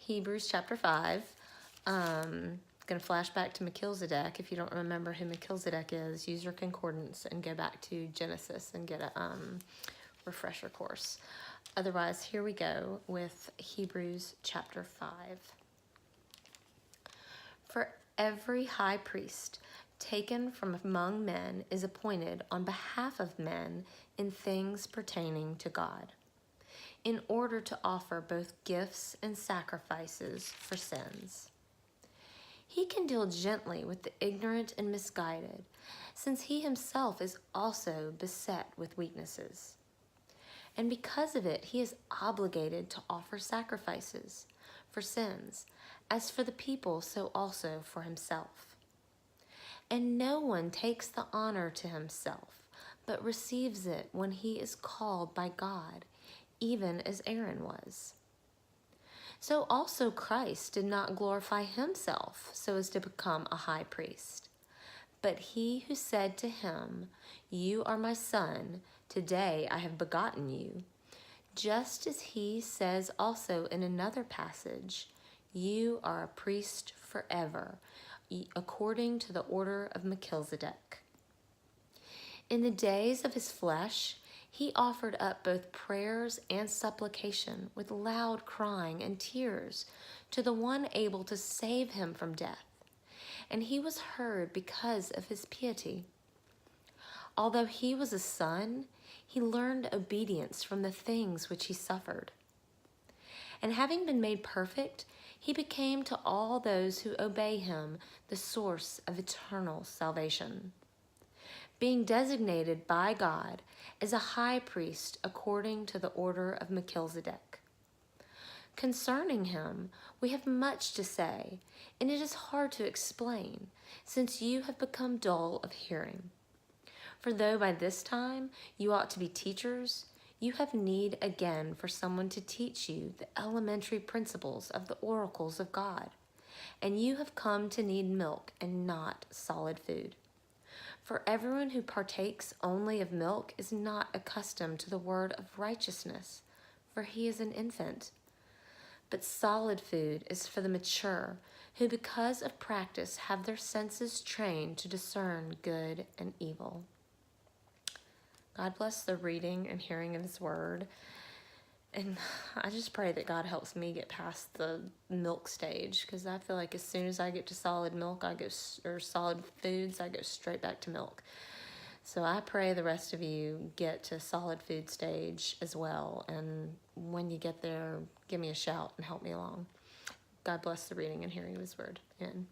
Hebrews chapter 5. Going to flash back to Melchizedek. If you don't remember who Melchizedek is, use your concordance and go back to Genesis and get a refresher course. Otherwise, here we go with Hebrews chapter 5. For every high priest taken from among men is appointed on behalf of men in things pertaining to God, in order to offer both gifts and sacrifices for sins. He can deal gently with the ignorant and misguided, since he himself is also beset with weaknesses. And because of it, he is obligated to offer sacrifices for sins, as for the people, so also for himself. And no one takes the honor to himself, but receives it when he is called by God, even as Aaron was. So also Christ did not glorify himself so as to become a high priest. But he who said to him, "You are my son, today I have begotten you," just as he says also in another passage, "You are a priest forever, according to the order of Melchizedek." In the days of his flesh, he offered up both prayers and supplication with loud crying and tears to the one able to save him from death, and he was heard because of his piety. Although he was a son, he learned obedience from the things which he suffered. And having been made perfect, he became to all those who obey him the source of eternal salvation, being designated by God as a high priest according to the order of Melchizedek. Concerning him, we have much to say, and it is hard to explain, since you have become dull of hearing. For though by this time you ought to be teachers, you have need again for someone to teach you the elementary principles of the oracles of God, and you have come to need milk and not solid food. For everyone who partakes only of milk is not accustomed to the word of righteousness, for he is an infant. But solid food is for the mature, who because of practice have their senses trained to discern good and evil. God bless the reading and hearing of his word. And I just pray that God helps me get past the milk stage, because I feel like as soon as I get to solid milk, or solid foods, I go straight back to milk. So I pray the rest of you get to solid food stage as well. And when you get there, give me a shout and help me along. God bless the reading and hearing of his word. Amen.